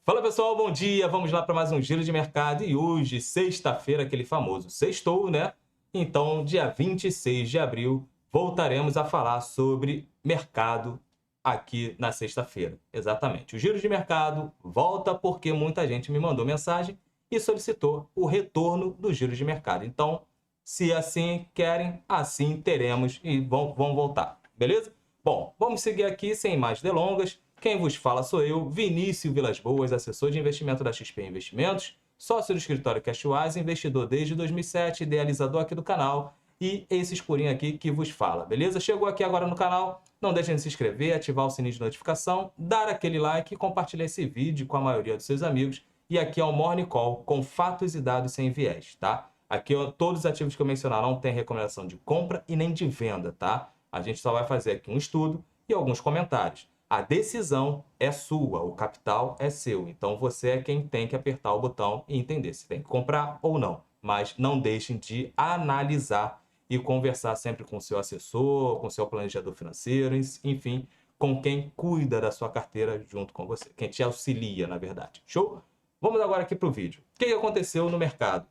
Fala pessoal, bom dia! Vamos lá para mais um giro de mercado e hoje, sexta-feira, aquele famoso sextou, né? Então, dia 26 de abril, voltaremos a falar sobre mercado aqui na sexta-feira. Exatamente. O giro de mercado volta porque muita gente me mandou mensagem e solicitou o retorno do giro de mercado. Então, se assim querem, assim teremos e vão voltar, beleza? Bom, vamos seguir aqui sem mais delongas. Quem vos fala sou eu, Vinícius Vilas Boas, assessor de investimento da XP Investimentos, sócio do escritório Cashwise, investidor desde 2007, idealizador aqui do canal e esse escurinho aqui que vos fala, beleza? Chegou aqui agora no canal, não deixem de se inscrever, ativar o sininho de notificação, dar aquele like e compartilhar esse vídeo com a maioria dos seus amigos. E aqui é o Morning Call com fatos e dados sem viés, tá? Aqui todos os ativos que eu mencionar não tem recomendação de compra e nem de venda, tá? A gente só vai fazer aqui um estudo e alguns comentários. A decisão é sua, o capital é seu. Então, você é quem tem que apertar o botão e entender se tem que comprar ou não. Mas não deixem de analisar e conversar sempre com o seu assessor, com o seu planejador financeiro, enfim, com quem cuida da sua carteira junto com você. Quem te auxilia, na verdade. Show? Vamos agora aqui para o vídeo. O que aconteceu no mercado?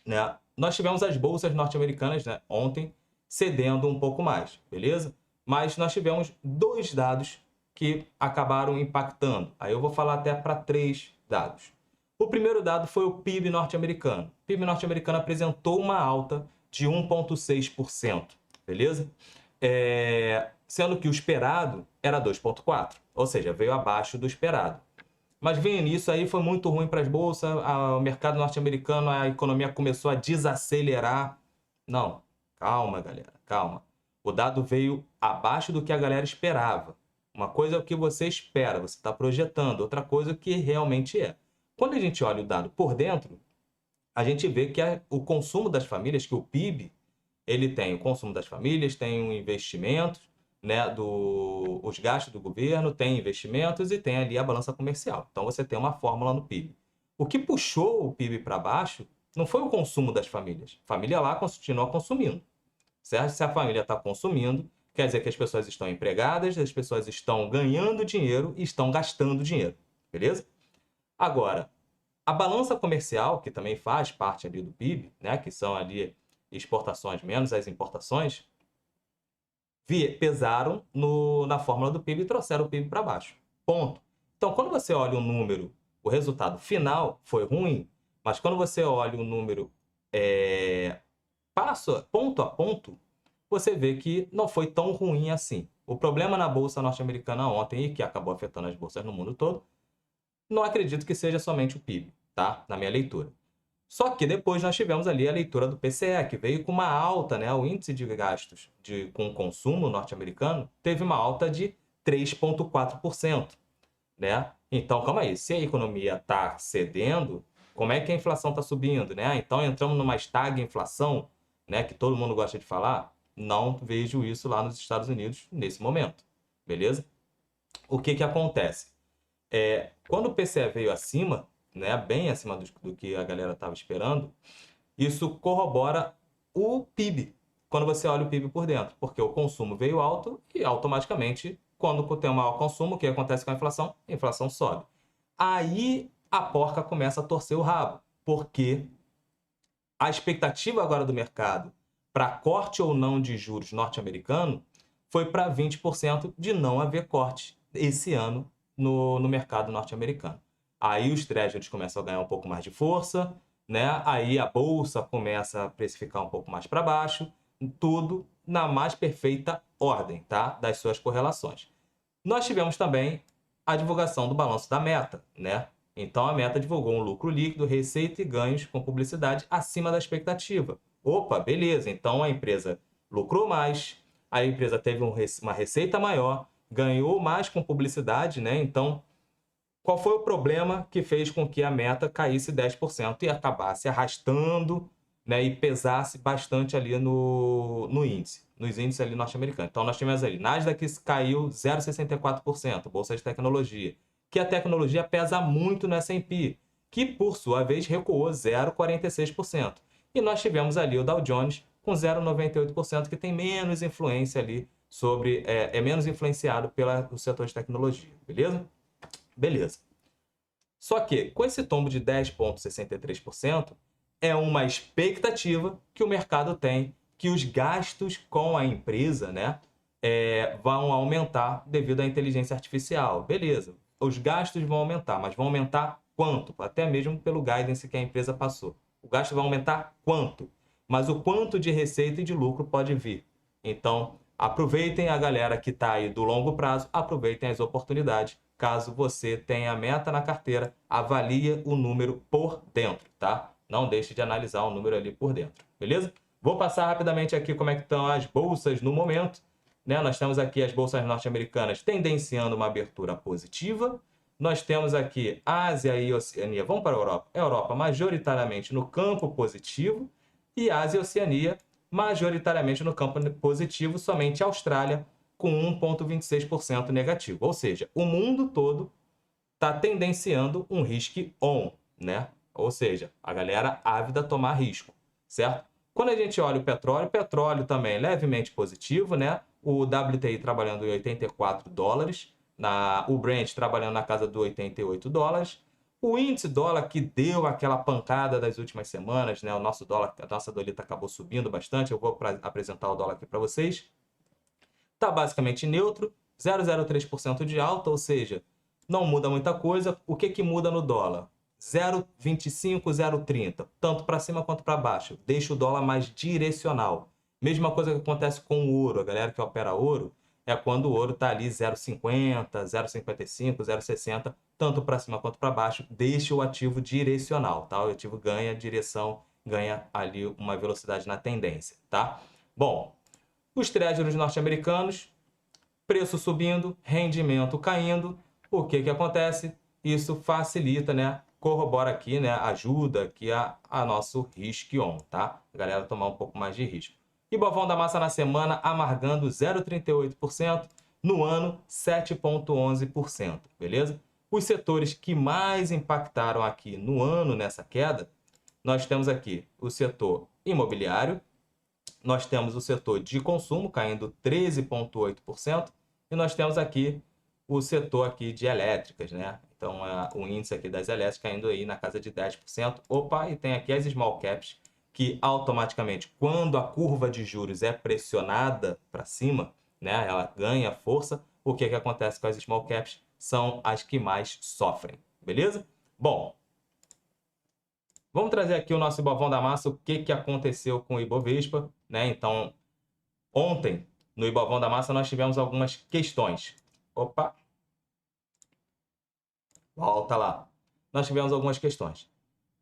Né? Nós tivemos as bolsas norte-americanas, né, ontem cedendo um pouco mais, beleza? Mas nós tivemos dois dados que acabaram impactando. Aí eu vou falar até para três dados. O primeiro dado foi o PIB norte-americano. O PIB norte-americano apresentou uma alta de 1,6%, beleza? Sendo que o esperado era 2,4%, ou seja, veio abaixo do esperado. Mas vendo nisso aí foi muito ruim para as bolsas, o mercado norte-americano, a economia começou a desacelerar. Não, calma galera, calma. O dado veio abaixo do que a galera esperava. Uma coisa é o que você espera, você está projetando, outra coisa é o que realmente é. Quando a gente olha o dado por dentro, a gente vê que o consumo das famílias, que o PIB, ele tem o consumo das famílias, tem um investimento, né, os gastos do governo, tem investimentos e tem ali a balança comercial. Então você tem uma fórmula no PIB. O que puxou o PIB para baixo não foi o consumo das famílias. A família lá continua consumindo, certo? Se a família está consumindo, quer dizer que as pessoas estão empregadas, as pessoas estão ganhando dinheiro e estão gastando dinheiro, beleza? Agora, a balança comercial, que também faz parte ali do PIB, né, que são ali exportações menos as importações, pesaram na fórmula do PIB e trouxeram o PIB para baixo. Ponto. Então, quando você olha um número, o resultado final foi ruim, mas quando você olha o número ponto a ponto, você vê que não foi tão ruim assim. O problema na Bolsa norte-americana ontem, e que acabou afetando as bolsas no mundo todo, não acredito que seja somente o PIB, tá? Na minha leitura. Só que depois nós tivemos ali a leitura do PCE, que veio com uma alta, né? O índice de gastos com consumo norte-americano teve uma alta de 3,4%, né? Então, calma aí, se a economia está cedendo, como é que a inflação está subindo, né? Então, entramos numa estagflação, né? Que todo mundo gosta de falar. Não vejo isso lá nos Estados Unidos nesse momento, beleza? O que acontece? Quando o PCE veio acima, né, bem acima do que a galera estava esperando, isso corrobora o PIB, quando você olha o PIB por dentro, porque o consumo veio alto e automaticamente, quando tem um maior consumo, o que acontece com a inflação? A inflação sobe. Aí a porca começa a torcer o rabo, porque a expectativa agora do mercado para corte ou não de juros norte-americano foi para 20% de não haver corte esse ano no mercado norte-americano. Aí os treasuries começam a ganhar um pouco mais de força, né? Aí a bolsa começa a precificar um pouco mais para baixo, tudo na mais perfeita ordem, tá? Das suas correlações. Nós tivemos também a divulgação do balanço da Meta, né? Então a Meta divulgou um lucro líquido, receita e ganhos com publicidade acima da expectativa. Opa, beleza, então a empresa lucrou mais, a empresa teve uma receita maior, ganhou mais com publicidade, né? Então, qual foi o problema que fez com que a Meta caísse 10% e acabasse arrastando, né, e pesasse bastante ali nos índices ali norte-americanos? Então, nós tivemos ali, Nasdaq caiu 0,64%, Bolsa de Tecnologia, que a tecnologia pesa muito no S&P, que por sua vez recuou 0,46%. E nós tivemos ali o Dow Jones com 0,98%, que tem menos influência ali sobre, é menos influenciado pelo setor de tecnologia, beleza? Beleza. Só que, com esse tombo de 10,63%, é uma expectativa que o mercado tem que os gastos com a empresa, né, vão aumentar devido à inteligência artificial. Beleza, os gastos vão aumentar, mas vão aumentar quanto? Até mesmo pelo guidance que a empresa passou. O gasto vai aumentar quanto? Mas o quanto de receita e de lucro pode vir. Então, aproveitem a galera que está aí do longo prazo, aproveitem as oportunidades. Caso você tenha meta na carteira, avalie o número por dentro, tá? Não deixe de analisar o número ali por dentro, beleza? Vou passar rapidamente aqui como é que estão as bolsas no momento, né? Nós temos aqui as bolsas norte-americanas tendenciando uma abertura positiva. Nós temos aqui Ásia e Oceania. Vamos para a Europa. Europa majoritariamente no campo positivo e Ásia e Oceania majoritariamente no campo positivo, somente a Austrália com 1,26% negativo. Ou seja, o mundo todo está tendenciando um risk-on, né? Ou seja, a galera ávida a tomar risco, certo? Quando a gente olha o petróleo também é levemente positivo, né? O WTI trabalhando em $84, o Brent trabalhando na casa do $88. O índice dólar que deu aquela pancada das últimas semanas, né? O nosso dólar, a nossa dolita acabou subindo bastante. Eu vou apresentar o dólar aqui para vocês. Está basicamente neutro, 0,03% de alta, ou seja, não muda muita coisa. O que muda no dólar? 0,25, 0,30, tanto para cima quanto para baixo. Deixa o dólar mais direcional. Mesma coisa que acontece com o ouro. A galera que opera ouro é quando o ouro está ali 0,50, 0,55, 0,60, tanto para cima quanto para baixo. Deixa o ativo direcional, tá? O ativo ganha direção, ganha ali uma velocidade na tendência, tá? Bom, os treasuries norte-americanos, preço subindo, rendimento caindo. O que acontece? Isso facilita, né? Corrobora aqui, né? Ajuda aqui a nosso risk-on, tá? A galera tomar um pouco mais de risco. Ibovão da Massa na semana amargando 0,38%, no ano 7,11%, beleza? Os setores que mais impactaram aqui no ano nessa queda, nós temos aqui o setor imobiliário, nós temos o setor de consumo caindo 13,8% e nós temos aqui o setor aqui de elétricas, né? Então, o índice aqui das elétricas caindo aí na casa de 10%. Opa, e tem aqui as small caps, que automaticamente, quando a curva de juros é pressionada para cima, né, ela ganha força. O que acontece com as small caps? São as que mais sofrem, beleza? Bom, vamos trazer aqui o nosso Ibovão da Massa, o que aconteceu com o Ibovespa, né? Então, ontem, no Ibovão da Massa, nós tivemos algumas questões. Opa! Volta lá. Nós tivemos algumas questões.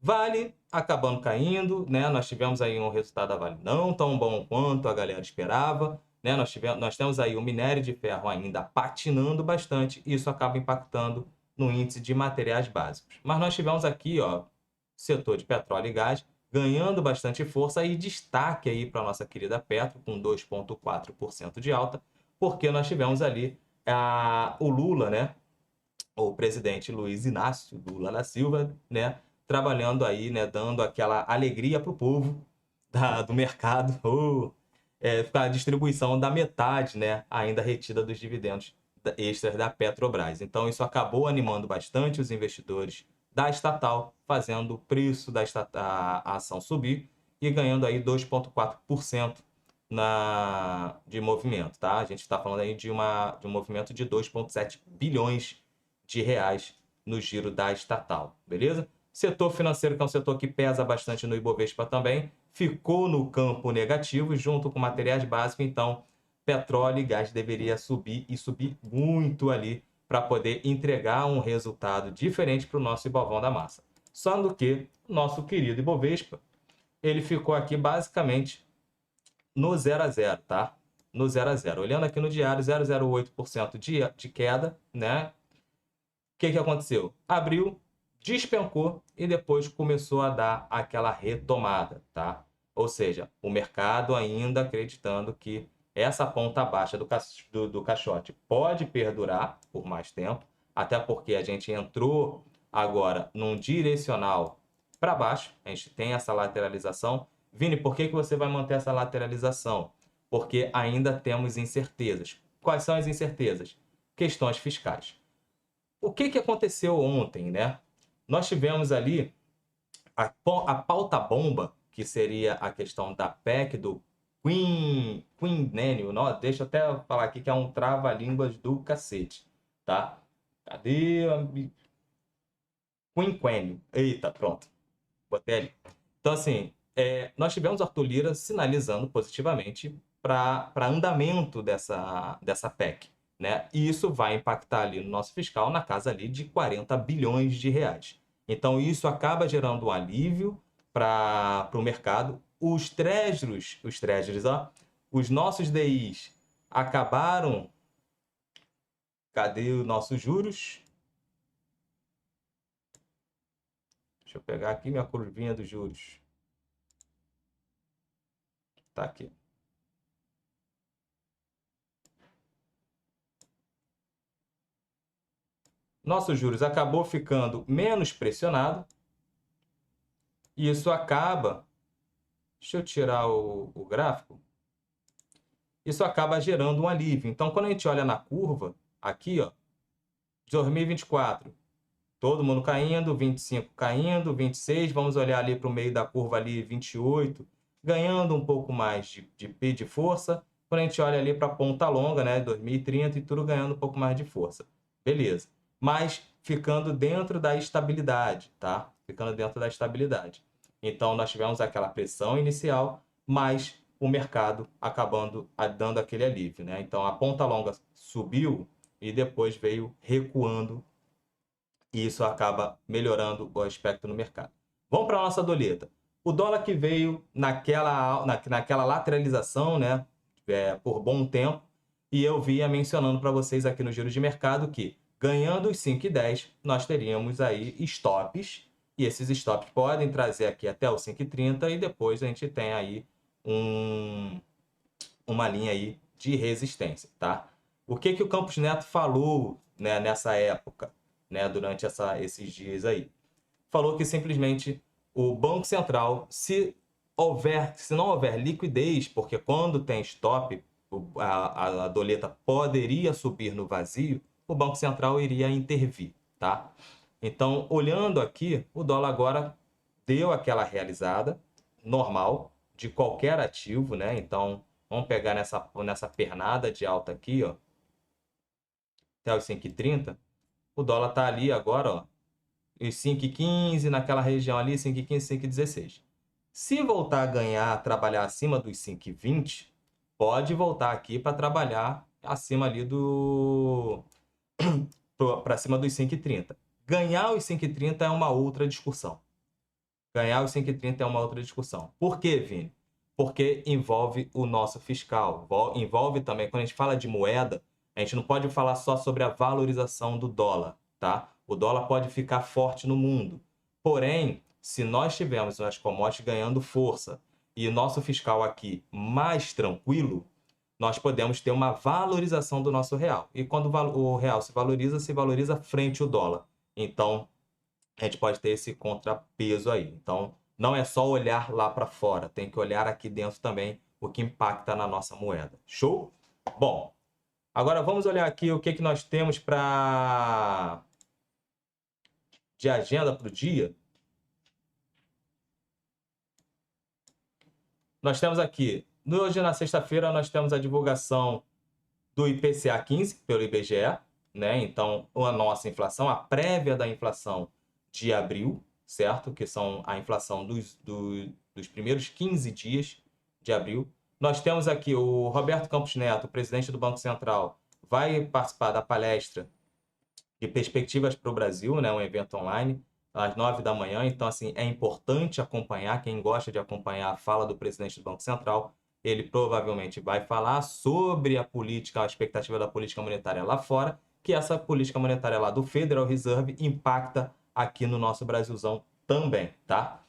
Vale acabando caindo, né? Nós tivemos aí um resultado da Vale não tão bom quanto a galera esperava, né? Nós temos aí o minério de ferro ainda patinando bastante, e isso acaba impactando no índice de materiais básicos. Mas nós tivemos aqui, ó, setor de petróleo e gás ganhando bastante força e destaque aí para a nossa querida Petro, com 2,4% de alta, porque nós tivemos ali o Lula, né? O presidente Luiz Inácio Lula da Silva, né? Trabalhando aí, né? Dando aquela alegria para o povo do mercado, a distribuição da metade, né? Ainda retida dos dividendos extras da Petrobras. Então, isso acabou animando bastante os investidores da estatal, fazendo o preço a ação subir e ganhando aí 2,4% de movimento, tá? A gente está falando aí de um movimento de 2,7 bilhões de reais no giro da estatal, beleza? Setor financeiro, que é um setor que pesa bastante no Ibovespa também, ficou no campo negativo junto com materiais básicos, então petróleo e gás deveria subir e subir muito ali para poder entregar um resultado diferente para o nosso Ibovão da Massa. Só do que o nosso querido Ibovespa, ele ficou aqui basicamente no 0 a 0, tá? No 0 a 0. Olhando aqui no diário, 0,08% de queda, né? O que aconteceu? Abriu, despencou e depois começou a dar aquela retomada, tá? Ou seja, o mercado ainda acreditando que essa ponta baixa do caixote pode perdurar por mais tempo, até porque a gente entrou agora num direcional para baixo, a gente tem essa lateralização. Vini, por que você vai manter essa lateralização? Porque ainda temos incertezas. Quais são as incertezas? Questões fiscais. O que aconteceu ontem, né? nós tivemos ali a pauta-bomba, que seria a questão da PEC do quinquênio. Deixa eu até falar aqui que é um trava-línguas do cacete, tá? Cadê? Quinquênio. Eita, pronto. Botei ali. Então, assim, nós tivemos Arthur Lira sinalizando positivamente para andamento dessa PEC, né? E isso vai impactar ali no nosso fiscal na casa ali de 40 bilhões de reais. Então, isso acaba gerando um alívio para o mercado. Os treasuries, ó, os nossos DIs acabaram. Cadê os nossos juros? Deixa eu pegar aqui minha curvinha dos juros. Tá aqui. Nossos juros acabou ficando menos pressionado e isso acaba. Deixa eu tirar o gráfico. Isso acaba gerando um alívio. Então, quando a gente olha na curva, aqui, ó, 2024, todo mundo caindo, 25 caindo, 26, vamos olhar ali para o meio da curva ali, 28, ganhando um pouco mais de força. Quando a gente olha ali para a ponta longa, né, 2030 e tudo ganhando um pouco mais de força. Beleza. Mas ficando dentro da estabilidade, tá? Ficando dentro da estabilidade. Então, nós tivemos aquela pressão inicial, mas o mercado acabando dando aquele alívio, né? Então, a ponta longa subiu e depois veio recuando e isso acaba melhorando o aspecto no mercado. Vamos para a nossa doleta. O dólar que veio naquela lateralização, né, por bom tempo, e eu via mencionando para vocês aqui no giro de mercado que, ganhando os 5,10, nós teríamos aí stops, e esses stops podem trazer aqui até os 5,30 e depois a gente tem aí uma linha aí de resistência, tá? O que o Campos Neto falou, né, nessa época, né, durante esses dias aí? Falou que simplesmente o Banco Central, se não houver liquidez, porque quando tem stop, a doleta poderia subir no vazio, o Banco Central iria intervir, tá? Então, olhando aqui, o dólar agora deu aquela realizada normal de qualquer ativo, né? Então, vamos pegar nessa pernada de alta aqui, ó, até os 5,30. O dólar tá ali agora, ó, os 5,15 naquela região ali, 5,15, 5,16. Se voltar a ganhar, trabalhar acima dos 5,20, pode voltar aqui para trabalhar acima ali para cima dos 5,30. Ganhar os 5,30 é uma outra discussão. Ganhar os 5,30 é uma outra discussão. Por quê, Vini? Porque envolve o nosso fiscal. Envolve também, quando a gente fala de moeda, a gente não pode falar só sobre a valorização do dólar, tá? O dólar pode ficar forte no mundo. Porém, se nós tivermos as commodities ganhando força e o nosso fiscal aqui mais tranquilo, nós podemos ter uma valorização do nosso real. E quando o real se valoriza frente ao dólar. Então, a gente pode ter esse contrapeso aí. Então, não é só olhar lá para fora, tem que olhar aqui dentro também o que impacta na nossa moeda. Show? Bom, agora vamos olhar aqui o que nós temos de agenda para o dia. Nós temos aqui, hoje na sexta-feira, nós temos a divulgação do IPCA 15 pelo IBGE, né? Então, a nossa inflação, a prévia da inflação de abril, certo? Que são a inflação dos primeiros 15 dias de abril. Nós temos aqui o Roberto Campos Neto, presidente do Banco Central, vai participar da palestra de perspectivas para o Brasil, né? Um evento online, às 9 da manhã. Então, assim, é importante acompanhar. Quem gosta de acompanhar a fala do presidente do Banco Central, ele provavelmente vai falar sobre a política, a expectativa da política monetária lá fora, que essa política monetária lá do Federal Reserve impacta aqui no nosso Brasilzão também, tá?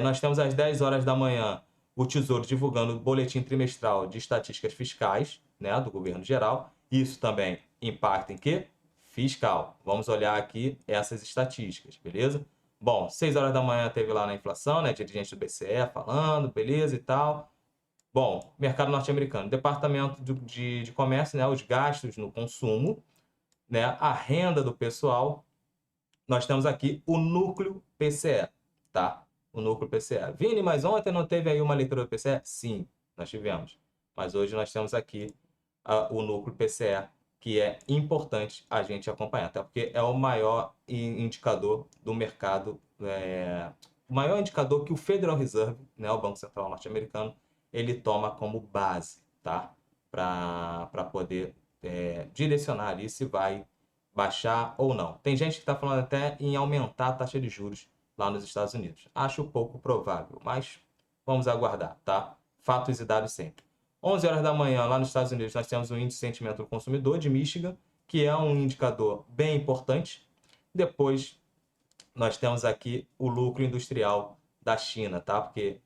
Nós temos às 10 horas da manhã o Tesouro divulgando o boletim trimestral de estatísticas fiscais, né, do governo geral. Isso também impacta em quê? Fiscal. Vamos olhar aqui essas estatísticas, beleza? Bom, 6 horas da manhã teve lá na inflação, né, dirigente do BCE falando, beleza e tal. Bom, mercado norte-americano, departamento de comércio, né, os gastos no consumo, né, a renda do pessoal, nós temos aqui o núcleo PCE, tá? O núcleo PCE. Vini, mas ontem não teve aí uma leitura do PCE? Sim, nós tivemos. Mas hoje nós temos aqui o núcleo PCE, que é importante a gente acompanhar, até porque é o maior indicador do mercado, o maior indicador que o Federal Reserve, né, o Banco Central norte-americano, ele toma como base, tá? Para poder direcionar ali se vai baixar ou não. Tem gente que está falando até em aumentar a taxa de juros lá nos Estados Unidos. Acho pouco provável, mas vamos aguardar, tá? Fatos e dados sempre. 11 horas da manhã, lá nos Estados Unidos, nós temos o índice de sentimento do consumidor de Michigan, que é um indicador bem importante. Depois, nós temos aqui o lucro industrial da China, tá? Porque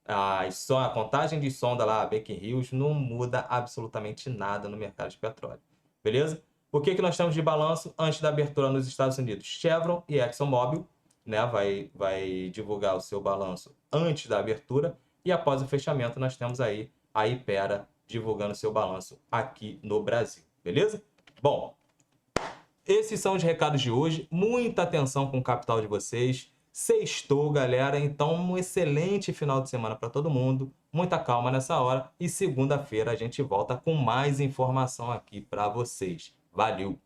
a contagem de sonda lá, Baker Hughes, não muda absolutamente nada no mercado de petróleo. Beleza? O que nós temos de balanço antes da abertura nos Estados Unidos? Chevron e ExxonMobil, né? Vai divulgar o seu balanço antes da abertura. E após o fechamento, nós temos aí a Ipera divulgando seu balanço aqui no Brasil. Beleza? Bom, esses são os recados de hoje. Muita atenção com o capital de vocês. Sextou, galera. Então, um excelente final de semana para todo mundo. Muita calma nessa hora. E segunda-feira a gente volta com mais informação aqui para vocês. Valeu!